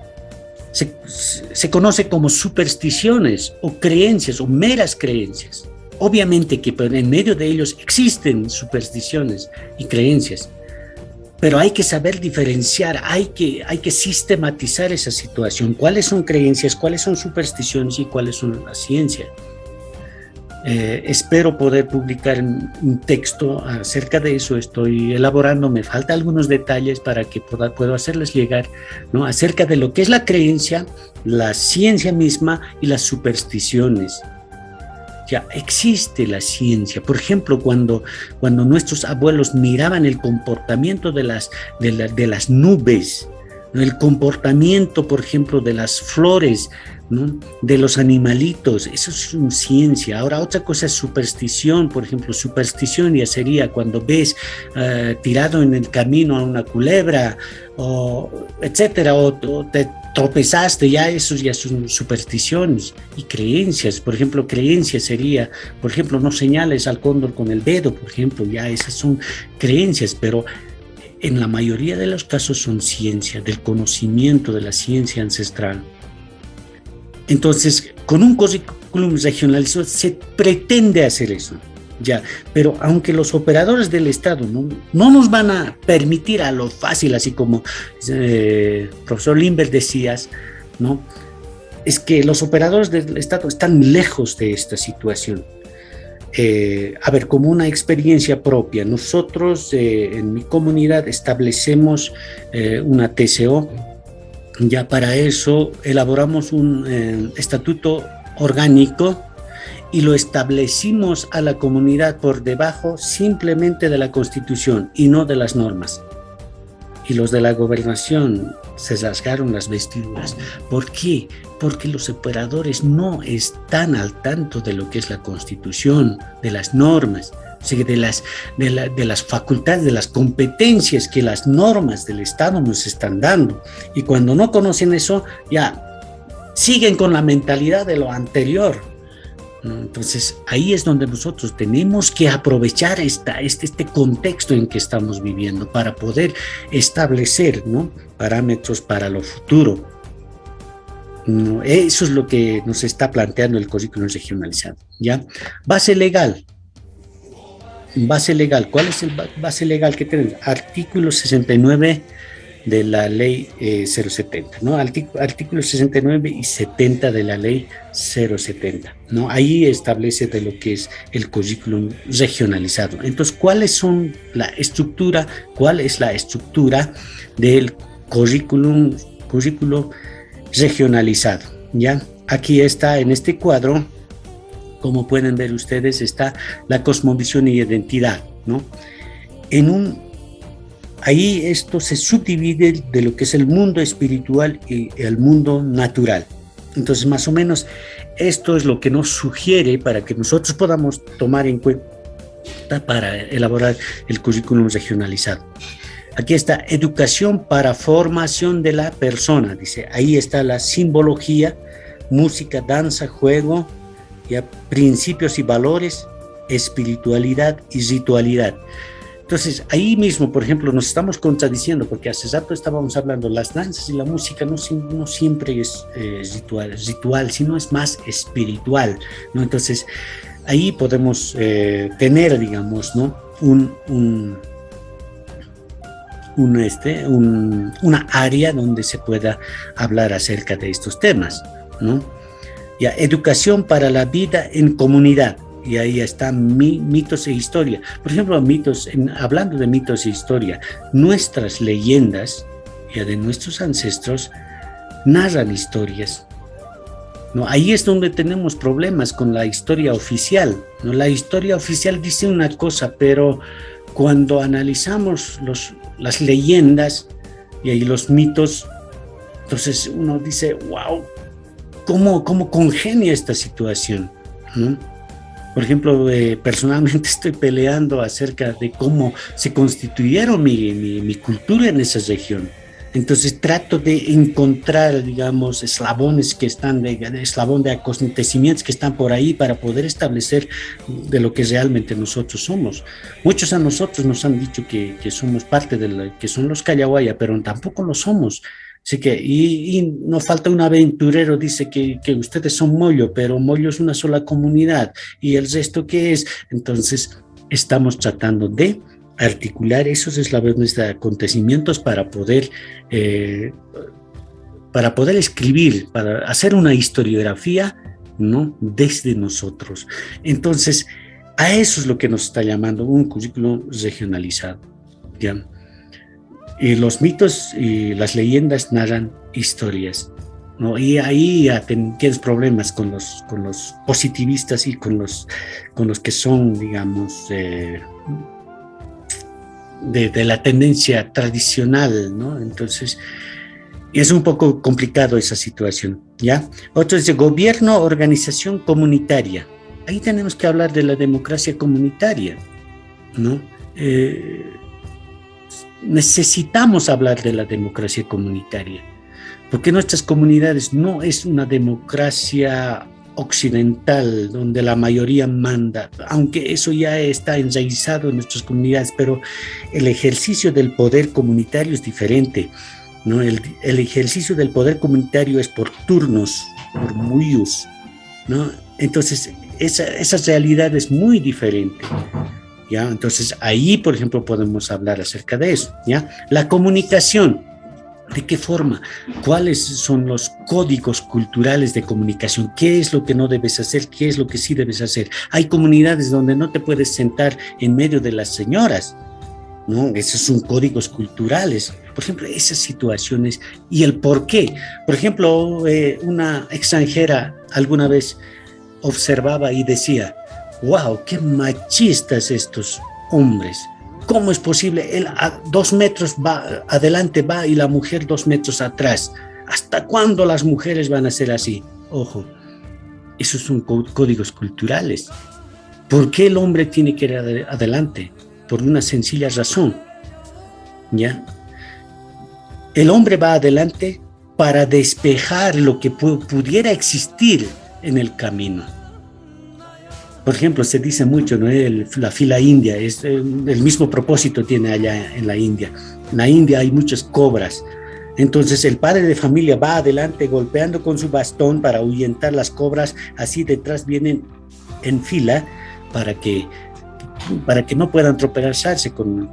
se conoce como supersticiones o creencias o meras creencias. Obviamente que en medio de ellos existen supersticiones y creencias, pero hay que saber diferenciar, hay que sistematizar esa situación. ¿Cuáles son creencias, cuáles son supersticiones y cuáles son la ciencia? Espero poder publicar un texto acerca de eso. Estoy elaborando, me faltan algunos detalles para que puedo hacerles llegar, ¿no?, acerca de lo que es la creencia, la ciencia misma y las supersticiones. Ya existe la ciencia. Por ejemplo, cuando nuestros abuelos miraban el comportamiento de las nubes, el comportamiento, por ejemplo, de las flores, ¿no?, de los animalitos, eso es una ciencia. Ahora, otra cosa es superstición. Por ejemplo, superstición ya sería cuando ves tirado en el camino a una culebra, o etcétera, o te tropezaste, esos ya son supersticiones. Y creencias, por ejemplo, creencias sería, por ejemplo, no señales al cóndor con el dedo, por ejemplo, ya esas son creencias, pero en la mayoría de los casos son ciencia, del conocimiento de la ciencia ancestral. Entonces, con un currículum regionalizado se pretende hacer eso, ya, pero aunque los operadores del Estado no nos van a permitir a lo fácil, así como profesor Limber decías, ¿no?, es que los operadores del Estado están lejos de esta situación. A ver, como una experiencia propia, nosotros en mi comunidad establecemos una TCO. Ya para eso elaboramos un estatuto orgánico y lo establecimos a la comunidad por debajo simplemente de la Constitución y no de las normas. Y los de la gobernación se rasgaron las vestiduras. ¿Por qué? Porque los operadores no están al tanto de lo que es la Constitución, de las normas, o sea, de las facultades, de las competencias que las normas del Estado nos están dando. Y cuando no conocen eso, ya siguen con la mentalidad de lo anterior. Entonces, ahí es donde nosotros tenemos que aprovechar este contexto en que estamos viviendo para poder establecer, ¿no?, parámetros para lo futuro. Eso es lo que nos está planteando el currículum regionalizado, ¿ya? Base legal. ¿Cuál es el base legal que tenemos? Artículo 69 de la ley 070, ¿no? Artículos 69 y 70 de la ley 070, ¿no? Ahí establece de lo que es el currículum regionalizado. Entonces, ¿cuál es la estructura del currículum regionalizado? ¿Ya? Aquí está en este cuadro, como pueden ver ustedes, está la cosmovisión y identidad, ¿no? Ahí esto se subdivide de lo que es el mundo espiritual y el mundo natural. Entonces, más o menos, esto es lo que nos sugiere para que nosotros podamos tomar en cuenta para elaborar el currículum regionalizado. Aquí está educación para formación de la persona, dice. Ahí está la simbología, música, danza, juego, ya, principios y valores, espiritualidad y ritualidad. Entonces, ahí mismo, por ejemplo, nos estamos contradiciendo, porque hace rato estábamos hablando, las danzas y la música no siempre es ritual, sino es más espiritual, ¿no? Entonces, ahí podemos tener, digamos, ¿no?, una área donde se pueda hablar acerca de estos temas, ¿no? Ya, educación para la vida en comunidad. Y ahí están mitos e historia. Por ejemplo, hablando de mitos e historia, nuestras leyendas, ya de nuestros ancestros, narran historias, ¿no? Ahí es donde tenemos problemas con la historia oficial, ¿no? La historia oficial dice una cosa, pero cuando analizamos las leyendas y ahí los mitos, entonces uno dice, wow, ¿cómo congenia esta situación, ¿no? Por ejemplo, personalmente estoy peleando acerca de cómo se constituyeron mi cultura en esa región. Entonces trato de encontrar, digamos, eslabones que están, eslabón de acontecimientos que están por ahí para poder establecer de lo que realmente nosotros somos. Muchos a nosotros nos han dicho que somos parte que son los Callahuaya, pero tampoco lo somos. Así que, y no falta un aventurero, dice que ustedes son Mollo, pero Mollo es una sola comunidad, y el resto, ¿qué es? Entonces, estamos tratando de articular esos eslabones de acontecimientos para poder escribir, para hacer una historiografía, ¿no? Desde nosotros. Entonces, a eso es lo que nos está llamando un currículum regionalizado, ¿ya? Y los mitos y las leyendas narran historias, ¿no? Y ahí ya tienes problemas con los positivistas y con los que son, digamos, de la tendencia tradicional, ¿no? Entonces, es un poco complicado esa situación, ¿ya? Otro es de gobierno, organización comunitaria. Ahí tenemos que hablar de la democracia comunitaria, ¿no? Necesitamos hablar de la democracia comunitaria, porque nuestras comunidades no es una democracia occidental donde la mayoría manda, aunque eso ya está enraizado en nuestras comunidades, pero el ejercicio del poder comunitario es diferente, ¿no? El ejercicio del poder comunitario es por turnos, por muyus, ¿no? Entonces, esa realidad es muy diferente, ¿ya? Entonces, ahí, por ejemplo, podemos hablar acerca de eso, ¿ya? La comunicación, ¿de qué forma? ¿Cuáles son los códigos culturales de comunicación? ¿Qué es lo que no debes hacer? ¿Qué es lo que sí debes hacer? Hay comunidades donde no te puedes sentar en medio de las señoras, ¿no? Esos son códigos culturales. Por ejemplo, esas situaciones y el por qué. Por ejemplo, una extranjera alguna vez observaba y decía, wow, qué machistas estos hombres. ¿Cómo es posible? Él a 2 metros va adelante va y la mujer 2 metros atrás. ¿Hasta cuándo las mujeres van a ser así? Ojo, esos son códigos culturales. ¿Por qué el hombre tiene que ir adelante? Por una sencilla razón, ¿ya? El hombre va adelante para despejar lo que pudiera existir en el camino. Por ejemplo, se dice mucho, ¿no? La fila india, el mismo propósito tiene allá en la India. En la India hay muchas cobras. Entonces el padre de familia va adelante golpeando con su bastón para ahuyentar las cobras, así detrás vienen en fila para que no puedan tropezarse con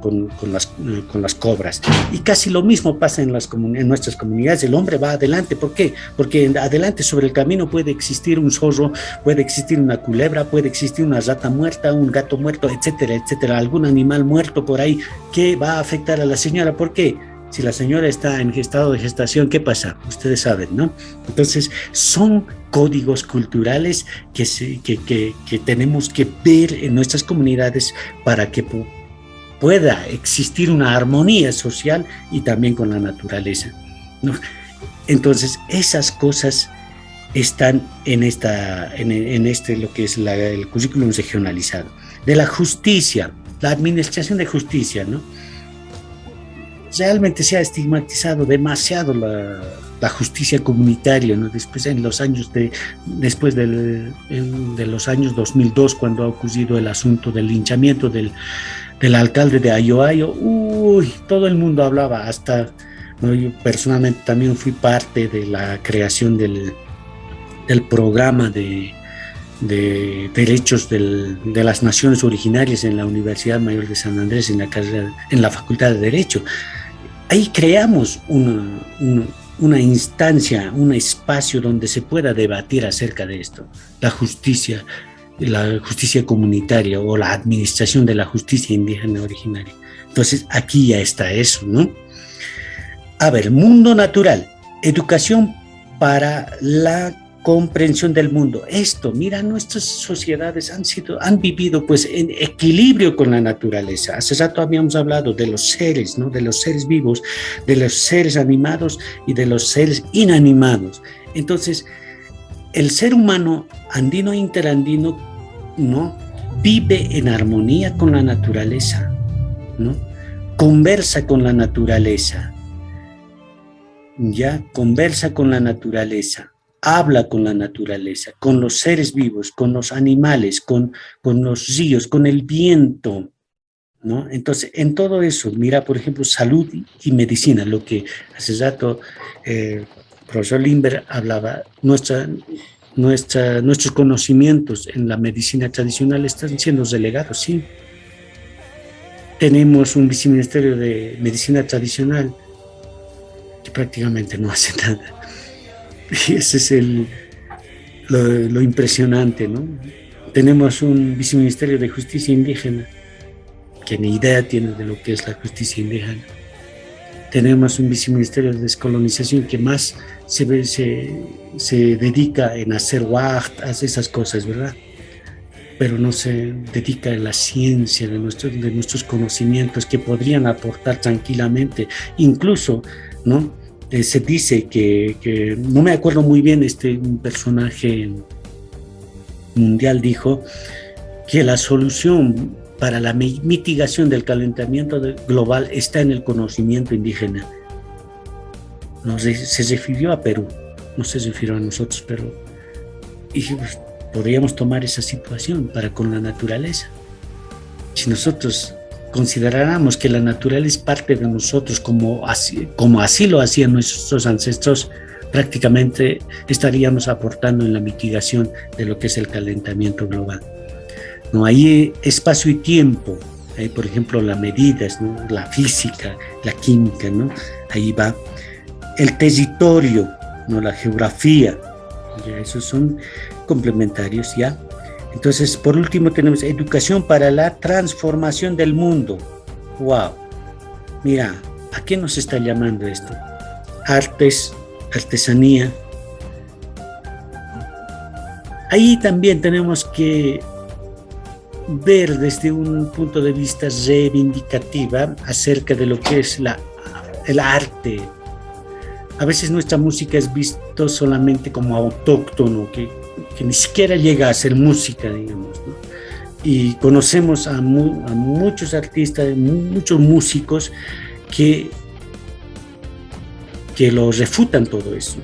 las cobras. Y casi lo mismo pasa en nuestras comunidades. El hombre va adelante. ¿Por qué? Porque adelante sobre el camino puede existir un zorro, puede existir una culebra, puede existir una rata muerta, un gato muerto, etcétera, etcétera. Algún animal muerto por ahí que va a afectar a la señora. ¿Por qué? Si la señora está en estado de gestación, ¿qué pasa? Ustedes saben, ¿no? Entonces, son códigos culturales que tenemos que ver en nuestras comunidades para que pueda existir una armonía social y también con la naturaleza, ¿no? Entonces, esas cosas están en lo que es el currículum regionalizado. De la justicia, la administración de justicia, ¿no? Realmente se ha estigmatizado demasiado la justicia comunitaria, ¿no? Después de los años 2002, cuando ha ocurrido el asunto del linchamiento del alcalde de Ayoayo, todo el mundo hablaba, hasta, ¿no? Yo personalmente también fui parte de la creación del programa de derechos de las naciones originarias en la Universidad Mayor de San Andrés, en la Facultad de Derecho. Ahí creamos una instancia, un espacio donde se pueda debatir acerca de esto, la justicia comunitaria o la administración de la justicia indígena originaria. Entonces, aquí ya está eso, ¿no? A ver, mundo natural, educación para la comprensión del mundo. Esto, mira, nuestras sociedades han vivido pues en equilibrio con la naturaleza. Hace rato habíamos hablado de los seres, ¿no? De los seres vivos, de los seres animados y de los seres inanimados. Entonces, el ser humano andino e interandino, ¿no? Vive en armonía con la naturaleza, ¿no? Conversa con la naturaleza, ya, conversa con la naturaleza. Habla con la naturaleza, con los seres vivos, con los animales, con los ríos, con el viento, ¿no? Entonces, en todo eso, mira, por ejemplo, salud y medicina, lo que hace rato el profesor Limber hablaba, nuestros conocimientos en la medicina tradicional están siendo relegados, sí. tenemos un viceministerio de medicina tradicional que prácticamente no hace nada. Y ese es lo impresionante, ¿no? Tenemos un viceministerio de justicia indígena que ni idea tiene de lo que es la justicia indígena. Tenemos un viceministerio de descolonización que más se dedica en hacer WACT, hace esas cosas, ¿verdad? Pero no se dedica a la ciencia de nuestros conocimientos que podrían aportar tranquilamente. Incluso, ¿no? Se dice que, no me acuerdo muy bien, un personaje mundial dijo que la solución para la mitigación del calentamiento global está en el conocimiento indígena. Se refirió a Perú, no se refirió a nosotros, pero pues, podríamos tomar esa situación para con la naturaleza. Si nosotros consideráramos que la naturaleza es parte de nosotros como así lo hacían nuestros ancestros, prácticamente estaríamos aportando en la mitigación de lo que es el calentamiento global. No hay espacio y tiempo, hay, por ejemplo, las medidas, ¿no? La física, la química, ¿no? Ahí va el territorio, ¿no? La geografía, ya esos son complementarios, ¿ya? Entonces, por último, tenemos educación para la transformación del mundo. ¡Wow! Mira, ¿a qué nos está llamando esto? Artes, artesanía. Ahí también tenemos que ver desde un punto de vista reivindicativa acerca de lo que es el arte. A veces nuestra música es visto solamente como autóctono, que ni siquiera llega a ser música, digamos, ¿no? Y conocemos a muchos artistas, muchos músicos que lo refutan todo eso,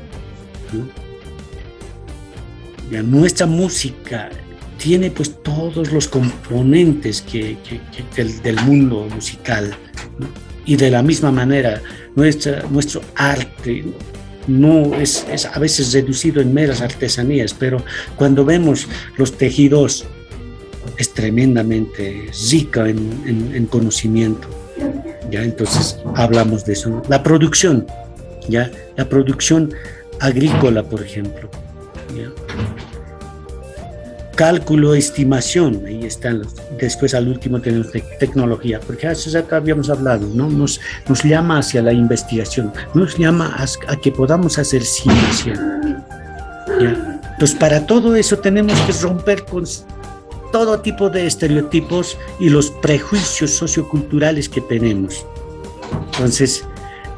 ¿no? Ya nuestra música tiene pues todos los componentes del mundo musical, ¿no? Y de la misma manera nuestro arte no es a veces reducido en meras artesanías, pero cuando vemos los tejidos es tremendamente rica en conocimiento, ¿ya? Entonces hablamos de eso. La producción, ¿ya? La producción agrícola, por ejemplo, ¿ya? Cálculo, estimación, ahí están después al último tenemos tecnología, porque hace rato habíamos hablado, ¿no? Nos llama hacia la investigación, nos llama a que podamos hacer ciencia, ¿ya? Entonces para todo eso tenemos que romper con todo tipo de estereotipos y los prejuicios socioculturales que tenemos. Entonces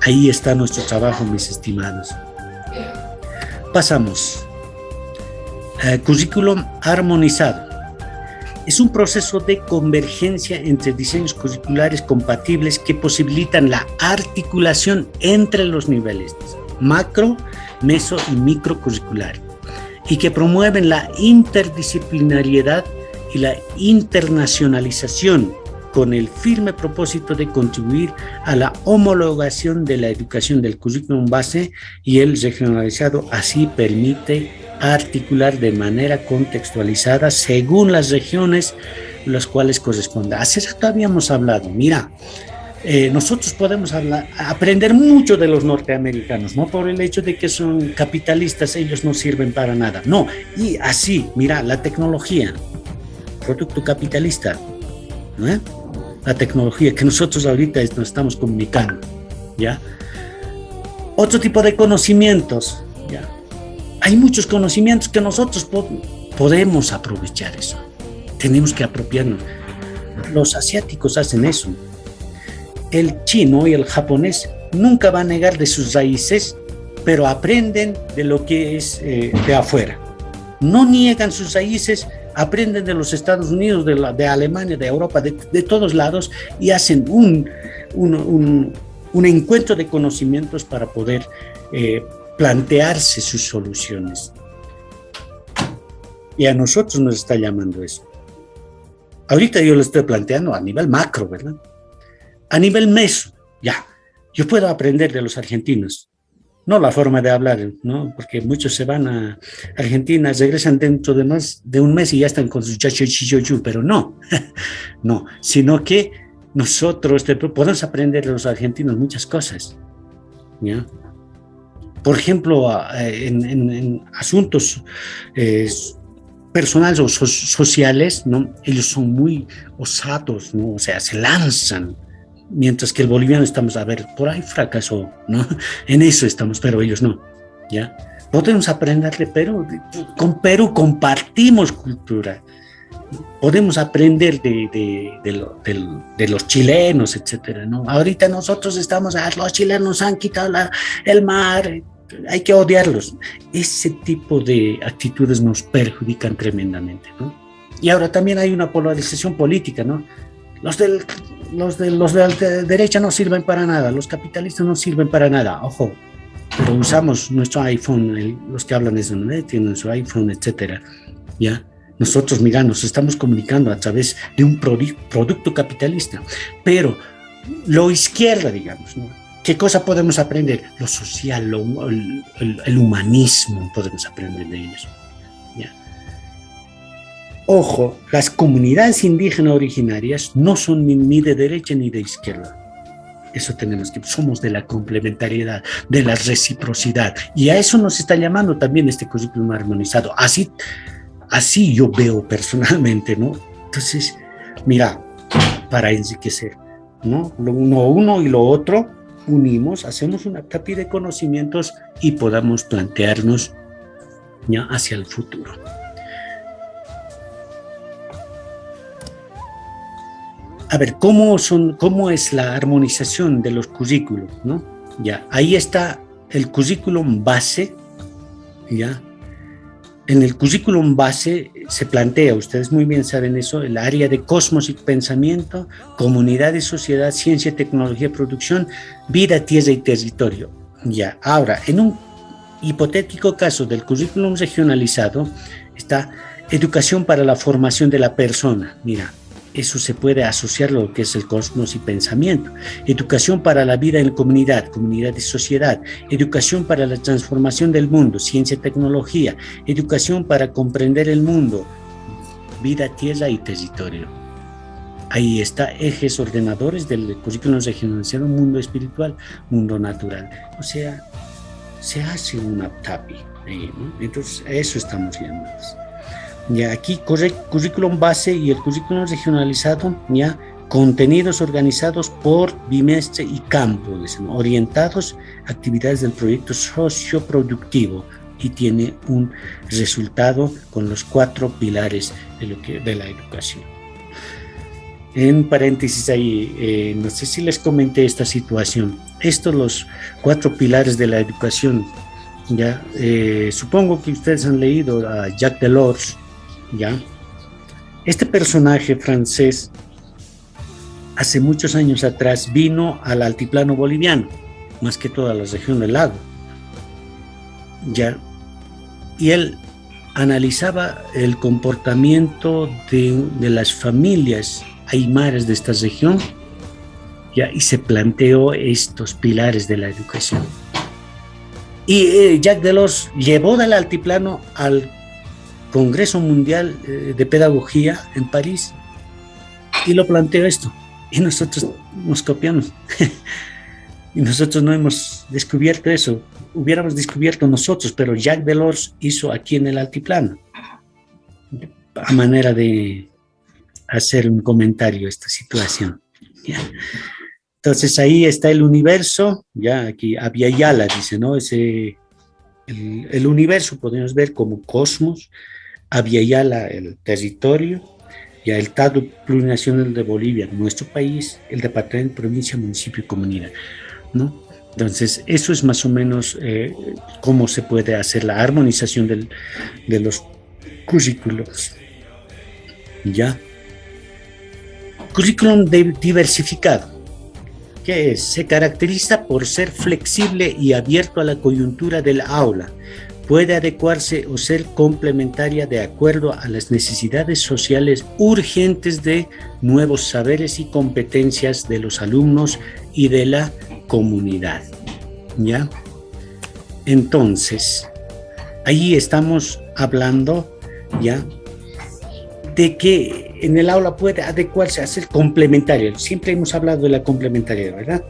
ahí está nuestro trabajo, mis estimados. Pasamos. Currículum armonizado. Es un proceso de convergencia entre diseños curriculares compatibles que posibilitan la articulación entre los niveles macro, meso y microcurricular y que promueven la interdisciplinariedad y la internacionalización con el firme propósito de contribuir a la homologación de la educación del currículum base y el regionalizado. Así permite articular de manera contextualizada según las regiones las cuales corresponda. Hace rato habíamos hablado, mira, nosotros podemos aprender mucho de los norteamericanos, no por el hecho de que son capitalistas, ellos no sirven para nada, no, y así, mira, la tecnología, producto capitalista, ¿no? La tecnología que nosotros ahorita nos estamos comunicando, ¿ya? Otro tipo de conocimientos, ¿ya? Hay muchos conocimientos que nosotros podemos aprovechar eso. Tenemos que apropiarnos. Los asiáticos hacen eso. El chino y el japonés nunca van a negar de sus raíces, pero aprenden de lo que es de afuera. No niegan sus raíces, aprenden de los Estados Unidos, de Alemania, de Europa, de todos lados, y hacen un encuentro de conocimientos para poder plantearse sus soluciones. Y a nosotros nos está llamando eso. Ahorita yo lo estoy planteando a nivel macro, ¿verdad? A nivel meso, ya. Yo puedo aprender de los argentinos, no la forma de hablar, ¿no? Porque muchos se van a Argentina, regresan dentro de más de un mes y ya están con sus chachichiyoyu, pero no, no, sino que nosotros podemos aprender de los argentinos muchas cosas, ¿ya? Por ejemplo, en asuntos personales o sociales, ¿no? Ellos son muy osados, ¿no? O sea, se lanzan, mientras que el boliviano estamos, a ver, por ahí fracasó, ¿no? En eso estamos, pero ellos no, ¿ya? Podemos aprender de Perú, con Perú compartimos cultura, podemos aprender de los chilenos, etcétera, ¿no? Ahorita nosotros estamos, los chilenos han quitado el mar, hay que odiarlos. Ese tipo de actitudes nos perjudican tremendamente, ¿no? Y ahora también hay una polarización política, ¿no? Los de la derecha no sirven para nada, los capitalistas no sirven para nada, ojo, pero usamos nuestro iPhone, los que hablan de eso, ¿no? Tienen su iPhone, etcétera, ¿ya? Nosotros, mira, nos estamos comunicando a través de un producto capitalista, pero lo izquierda, digamos, ¿no? ¿Qué cosa podemos aprender? Lo social, el humanismo podemos aprender de ellos, ¿ya? Ojo, las comunidades indígenas originarias no son ni de derecha ni de izquierda. Eso tenemos que, somos de la complementariedad, de la reciprocidad, y a eso nos está llamando también este currículum armonizado. Así yo veo personalmente, ¿no? Entonces, mira, para enriquecer, ¿no? Uno y lo otro, unimos, hacemos una capa de conocimientos y podamos plantearnos ya hacia el futuro. A ver, ¿cómo es la armonización de los currículos, ¿no? Ya, ahí está el currículum base, ¿ya? En el currículum base se plantea, ustedes muy bien saben eso, el área de cosmos y pensamiento, comunidad y sociedad, ciencia, tecnología, producción, vida, tierra y territorio. Ya, ahora, en un hipotético caso del currículum regionalizado, está educación para la formación de la persona. Mira, eso se puede asociar a lo que es el cosmos y pensamiento. Educación para la vida en comunidad, comunidad y sociedad. Educación para la transformación del mundo, ciencia y tecnología. Educación para comprender el mundo, vida, tierra y territorio. Ahí está, ejes ordenadores del currículum regionalizado, mundo espiritual, mundo natural. O sea, se hace una TAPI ahí, ¿no? Entonces, a eso estamos viendo. Ya aquí currículum base y el currículum regionalizado, ya contenidos organizados por bimestre y campo, orientados a actividades del proyecto socioproductivo, y tiene un resultado con los 4 pilares de la educación. En paréntesis ahí, no sé si les comenté esta situación. Estos los 4 pilares de la educación, ya supongo que ustedes han leído a Jacques Delors. ¿Ya? Este personaje francés hace muchos años atrás vino al altiplano boliviano, más que toda la región del lago, ¿ya? Y él analizaba el comportamiento de las familias aymaras de esta región, ¿ya? Y se planteó estos pilares de la educación. Y Jacques Delors llevó del altiplano al Congreso Mundial de Pedagogía en París y lo planteó esto, y nosotros nos copiamos y nosotros no hemos descubierto eso, hubiéramos descubierto nosotros, pero Jacques Delors hizo aquí en el altiplano, a manera de hacer un comentario a esta situación, ¿ya? Entonces ahí está el universo, ya aquí Abya-Yala dice, ¿no? El universo podemos ver como cosmos, Abya-Yala el territorio, ya el Estado plurinacional de Bolivia, nuestro país, el departamento, provincia, municipio y comunidad, ¿no? Entonces, eso es más o menos cómo se puede hacer la armonización de los currículos, ¿ya? Currículum diversificado, que es, se caracteriza por ser flexible y abierto a la coyuntura del aula. Puede adecuarse o ser complementaria de acuerdo a las necesidades sociales urgentes de nuevos saberes y competencias de los alumnos y de la comunidad, ¿ya? Entonces, ahí estamos hablando, ¿ya?, de que en el aula puede adecuarse a ser complementario. Siempre hemos hablado de la complementariedad, ¿verdad?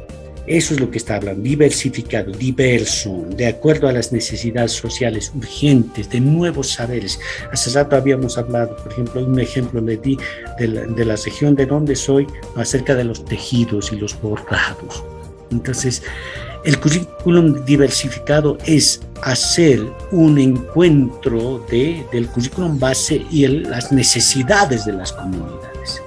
Eso es lo que está hablando, diversificado, diverso, de acuerdo a las necesidades sociales urgentes, de nuevos saberes. Hace rato habíamos hablado, por ejemplo, un ejemplo le di de la región de donde soy, acerca de los tejidos y los bordados. Entonces, el currículum diversificado es hacer un encuentro del currículum base y las necesidades de las comunidades.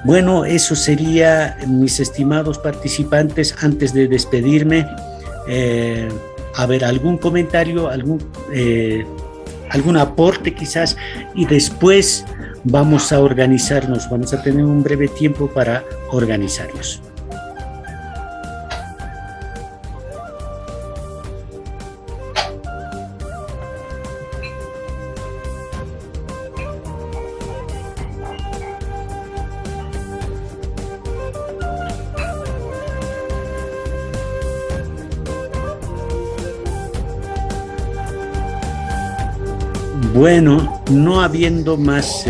Bueno, eso sería, mis estimados participantes, antes de despedirme. A ver, algún comentario, algún aporte quizás, y después vamos a organizarnos, vamos a tener un breve tiempo para organizarnos. Bueno, no habiendo más,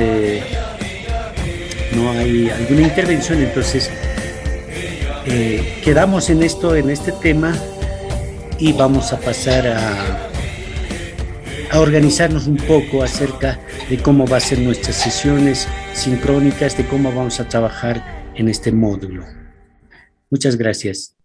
no hay alguna intervención, entonces quedamos en este tema y vamos a pasar a organizarnos un poco acerca de cómo va a ser nuestras sesiones sincrónicas, de cómo vamos a trabajar en este módulo. Muchas gracias.